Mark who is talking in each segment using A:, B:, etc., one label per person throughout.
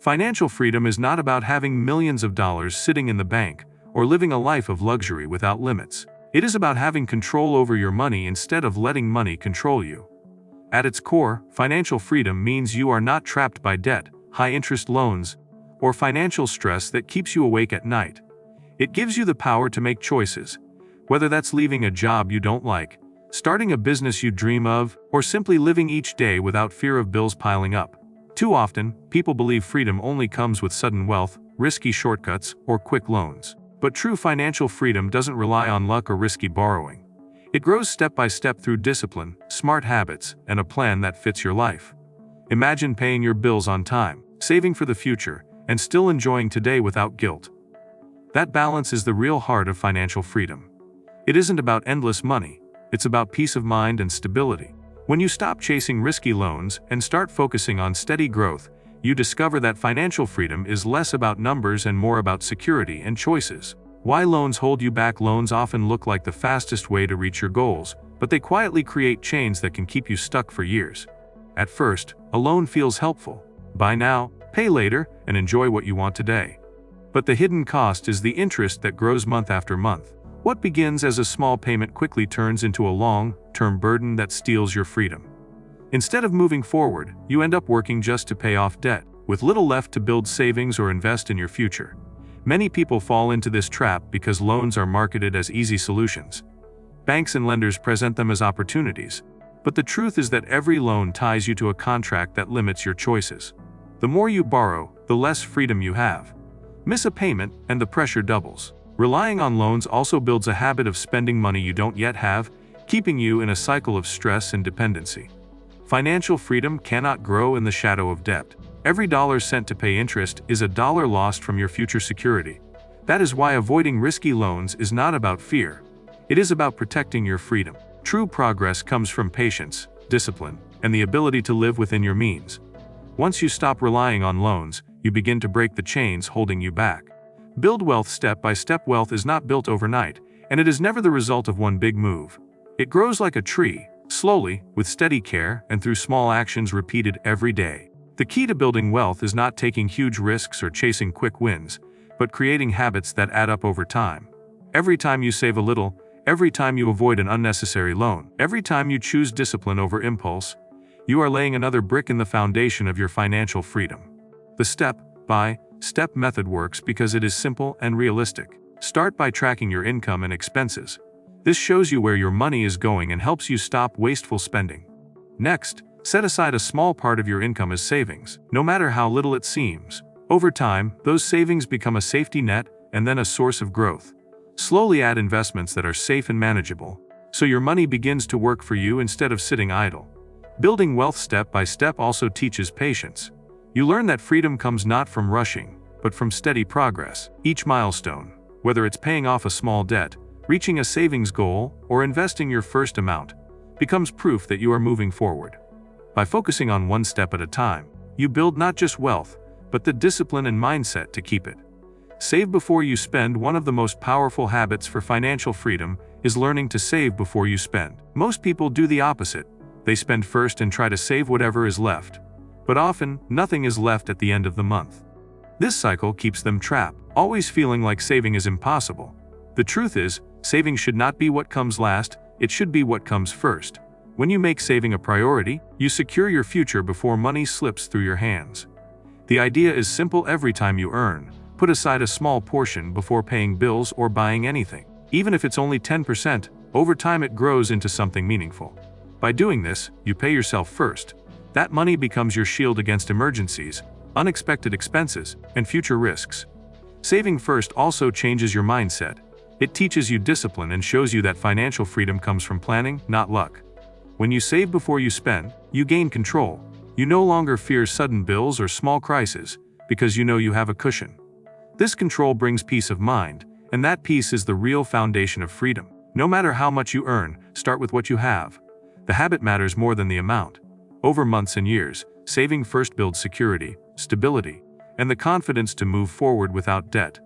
A: Financial freedom is not about having millions of dollars sitting in the bank or living a life of luxury without limits. It is about having control over your money instead of letting money control you. At its core, financial freedom means you are not trapped by debt, high-interest loans, or financial stress that keeps you awake at night. It gives you the power to make choices, whether that's leaving a job you don't like, starting a business you dream of, or simply living each day without fear of bills piling up. Too often, people believe freedom only comes with sudden wealth, risky shortcuts, or quick loans. But true financial freedom doesn't rely on luck or risky borrowing. It grows step by step through discipline, smart habits, and a plan that fits your life. Imagine paying your bills on time, saving for the future, and still enjoying today without guilt. That balance is the real heart of financial freedom. It isn't about endless money, it's about peace of mind and stability. When you stop chasing risky loans and start focusing on steady growth, you discover that financial freedom is less about numbers and more about security and choices. Why loans hold you back? Loans often look like the fastest way to reach your goals, but they quietly create chains that can keep you stuck for years. At first, a loan feels helpful. Buy now, pay later, and enjoy what you want today. But the hidden cost is the interest that grows month after month. What begins as a small payment quickly turns into a long-term burden that steals your freedom. Instead of moving forward, you end up working just to pay off debt, with little left to build savings or invest in your future. Many people fall into this trap because loans are marketed as easy solutions. Banks and lenders present them as opportunities. But the truth is that every loan ties you to a contract that limits your choices. The more you borrow, the less freedom you have. Miss a payment, and the pressure doubles. Relying on loans also builds a habit of spending money you don't yet have, keeping you in a cycle of stress and dependency. Financial freedom cannot grow in the shadow of debt. Every dollar sent to pay interest is a dollar lost from your future security. That is why avoiding risky loans is not about fear. It is about protecting your freedom. True progress comes from patience, discipline, and the ability to live within your means. Once you stop relying on loans, you begin to break the chains holding you back. Build wealth step by step. Wealth is not built overnight, and it is never the result of one big move. It grows like a tree, slowly, with steady care, and through small actions repeated every day. The key to building wealth is not taking huge risks or chasing quick wins, but creating habits that add up over time. Every time you save a little, every time you avoid an unnecessary loan, every time you choose discipline over impulse, you are laying another brick in the foundation of your financial freedom. The step-by-step method works because it is simple and realistic. Start by tracking your income and expenses. This shows you where your money is going and helps you stop wasteful spending. Next, set aside a small part of your income as savings, no matter how little it seems. Over time, those savings become a safety net and then a source of growth. Slowly add investments that are safe and manageable, so your money begins to work for you instead of sitting idle. Building wealth step by step also teaches patience. You learn that freedom comes not from rushing, but from steady progress. Each milestone, whether it's paying off a small debt, reaching a savings goal, or investing your first amount, becomes proof that you are moving forward. By focusing on one step at a time, you build not just wealth, but the discipline and mindset to keep it. Save before you spend. One of the most powerful habits for financial freedom is learning to save before you spend. Most people do the opposite. They spend first and try to save whatever is left. But often, nothing is left at the end of the month. This cycle keeps them trapped, always feeling like saving is impossible. The truth is, saving should not be what comes last, it should be what comes first. When you make saving a priority, you secure your future before money slips through your hands. The idea is simple. Every time you earn, put aside a small portion before paying bills or buying anything. Even if it's only 10%, over time it grows into something meaningful. By doing this, you pay yourself first. That money becomes your shield against emergencies, unexpected expenses, and future risks. Saving first also changes your mindset. It teaches you discipline and shows you that financial freedom comes from planning, not luck. When you save before you spend, you gain control. You no longer fear sudden bills or small crises, because you know you have a cushion. This control brings peace of mind, and that peace is the real foundation of freedom. No matter how much you earn, start with what you have. The habit matters more than the amount. Over months and years, saving first builds security, stability, and the confidence to move forward without debt.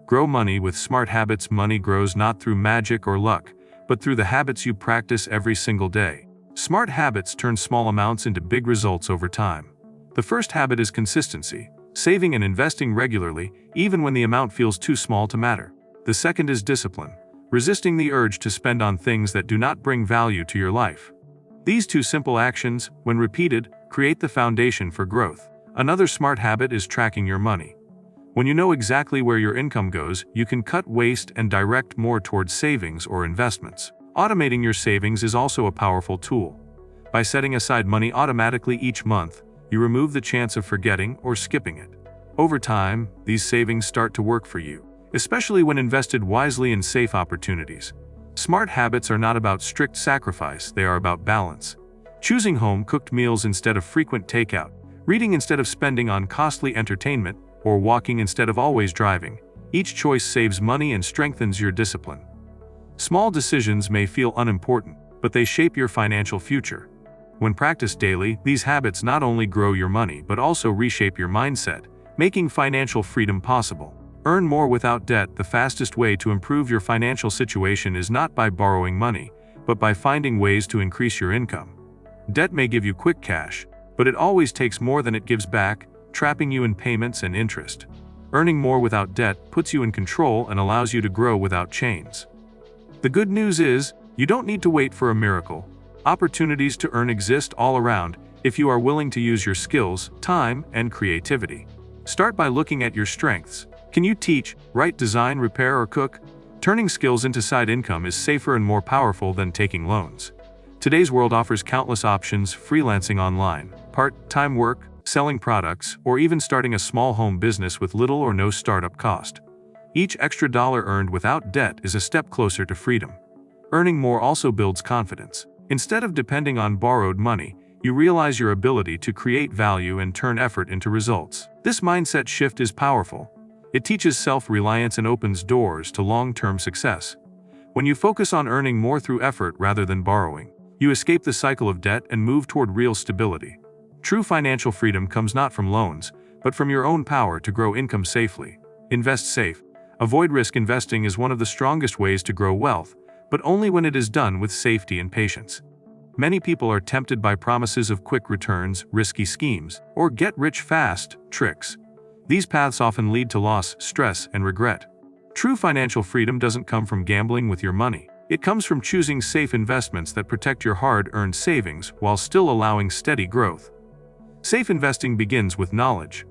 A: Grow money with smart habits. Money grows not through magic or luck, but through the habits you practice every single day. Smart habits turn small amounts into big results over time. The first habit is consistency. saving and investing regularly, even when the amount feels too small to matter. The second is discipline, resisting the urge to spend on things that do not bring value to your life. These two simple actions, when repeated, create the foundation for growth. Another smart habit is tracking your money. When you know exactly where your income goes, you can cut waste and direct more towards savings or investments. Automating your savings is also a powerful tool. By setting aside money automatically each month, you remove the chance of forgetting or skipping it. Over time, these savings start to work for you, especially when invested wisely in safe opportunities. Smart habits are not about strict sacrifice, they are about balance. Choosing home-cooked meals instead of frequent takeout, reading instead of spending on costly entertainment, or walking instead of always driving. Each choice saves money and strengthens your discipline. Small decisions may feel unimportant, but they shape your financial future. When practiced daily, these habits not only grow your money but also reshape your mindset, making financial freedom possible. Earn more without debt. The fastest way to improve your financial situation is not by borrowing money, but by finding ways to increase your income. Debt may give you quick cash, but it always takes more than it gives back, trapping you in payments and interest. Earning more without debt puts you in control and allows you to grow without chains. The good news is, you don't need to wait for a miracle. Opportunities to earn exist all around if you are willing to use your skills, time, and creativity. Start by looking at your strengths. Can you teach, write, design, repair, or cook? Turning skills into side income is safer and more powerful than taking loans. Today's world offers countless options: freelancing online, part-time work, selling products, or even starting a small home business with little or no startup cost. Each extra dollar earned without debt is a step closer to freedom. Earning more also builds confidence. Instead of depending on borrowed money, you realize your ability to create value and turn effort into results. This mindset shift is powerful. It teaches self-reliance and opens doors to long-term success. When you focus on earning more through effort rather than borrowing, you escape the cycle of debt and move toward real stability. True financial freedom comes not from loans, but from your own power to grow income safely. Invest safe. Avoid risk. Investing is one of the strongest ways to grow wealth, but only when it is done with safety and patience. Many people are tempted by promises of quick returns, risky schemes, or get-rich-fast tricks. These paths often lead to loss, stress, and regret. True financial freedom doesn't come from gambling with your money. It comes from choosing safe investments that protect your hard-earned savings while still allowing steady growth. Safe investing begins with knowledge.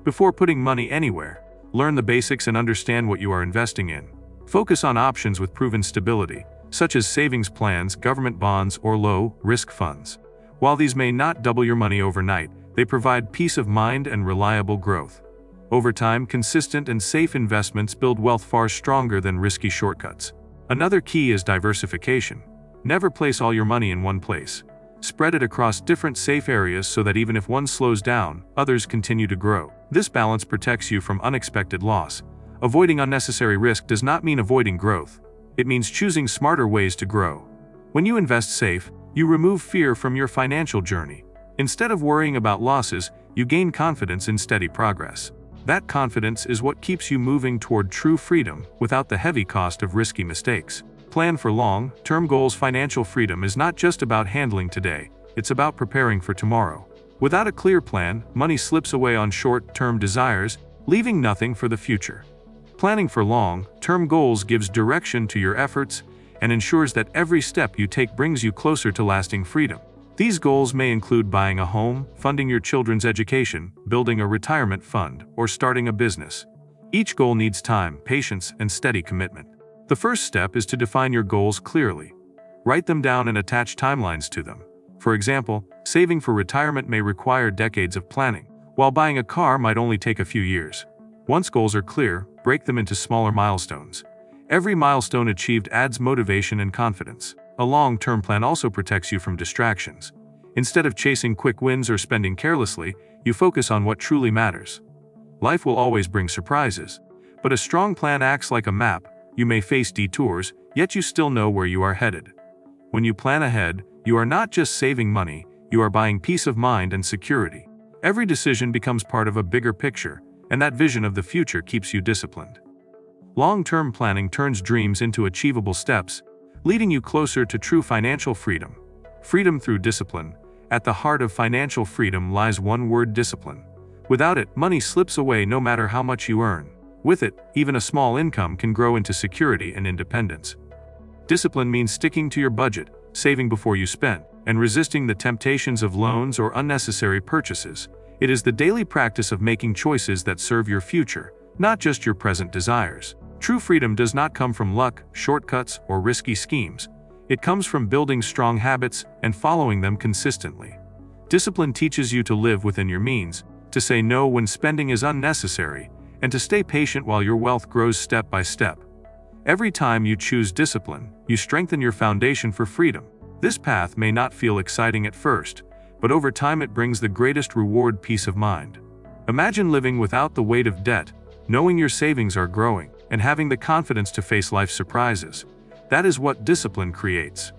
A: Before putting money anywhere, learn the basics and understand what you are investing in. Focus on options with proven stability, such as savings plans, government bonds, or low-risk funds. While these may not double your money overnight, they provide peace of mind and reliable growth. Over time, consistent and safe investments build wealth far stronger than risky shortcuts. Another key is diversification. Never place all your money in one place. Spread it across different safe areas so that even if one slows down, others continue to grow. This balance protects you from unexpected loss. Avoiding unnecessary risk does not mean avoiding growth. It means choosing smarter ways to grow. When you invest safe, you remove fear from your financial journey. Instead of worrying about losses, you gain confidence in steady progress. That confidence is what keeps you moving toward true freedom without the heavy cost of risky mistakes. Plan for long-term goals. Financial freedom is not just about handling today, it's about preparing for tomorrow. Without a clear plan, money slips away on short-term desires, leaving nothing for the future. Planning for long-term goals gives direction to your efforts and ensures that every step you take brings you closer to lasting freedom. These goals may include buying a home, funding your children's education, building a retirement fund, or starting a business. Each goal needs time, patience, and steady commitment. The first step is to define your goals clearly. Write them down and attach timelines to them. For example, saving for retirement may require decades of planning, while buying a car might only take a few years. Once goals are clear, break them into smaller milestones. Every milestone achieved adds motivation and confidence. A long-term plan also protects you from distractions. Instead of chasing quick wins or spending carelessly, you focus on what truly matters. Life will always bring surprises, but a strong plan acts like a map. You may face detours, yet you still know where you are headed. When you plan ahead, you are not just saving money, you are buying peace of mind and security. Every decision becomes part of a bigger picture, and that vision of the future keeps you disciplined. Long-term planning turns dreams into achievable steps, leading you closer to true financial freedom. Freedom through discipline. At the heart of financial freedom lies one word: discipline. Without it, money slips away no matter how much you earn. With it, even a small income can grow into security and independence. Discipline means sticking to your budget, saving before you spend, and resisting the temptations of loans or unnecessary purchases. It is the daily practice of making choices that serve your future, not just your present desires. True freedom does not come from luck, shortcuts, or risky schemes. It comes from building strong habits and following them consistently. Discipline teaches you to live within your means, to say no when spending is unnecessary, and to stay patient while your wealth grows step by step. Every time you choose discipline, you strengthen your foundation for freedom. This path may not feel exciting at first, but over time it brings the greatest reward: peace of mind. Imagine living without the weight of debt, knowing your savings are growing, and having the confidence to face life's surprises. That is what discipline creates.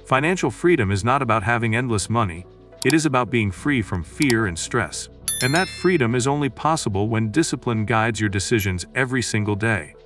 A: Financial freedom is not about having endless money, it is about being free from fear and stress. And that freedom is only possible when discipline guides your decisions every single day.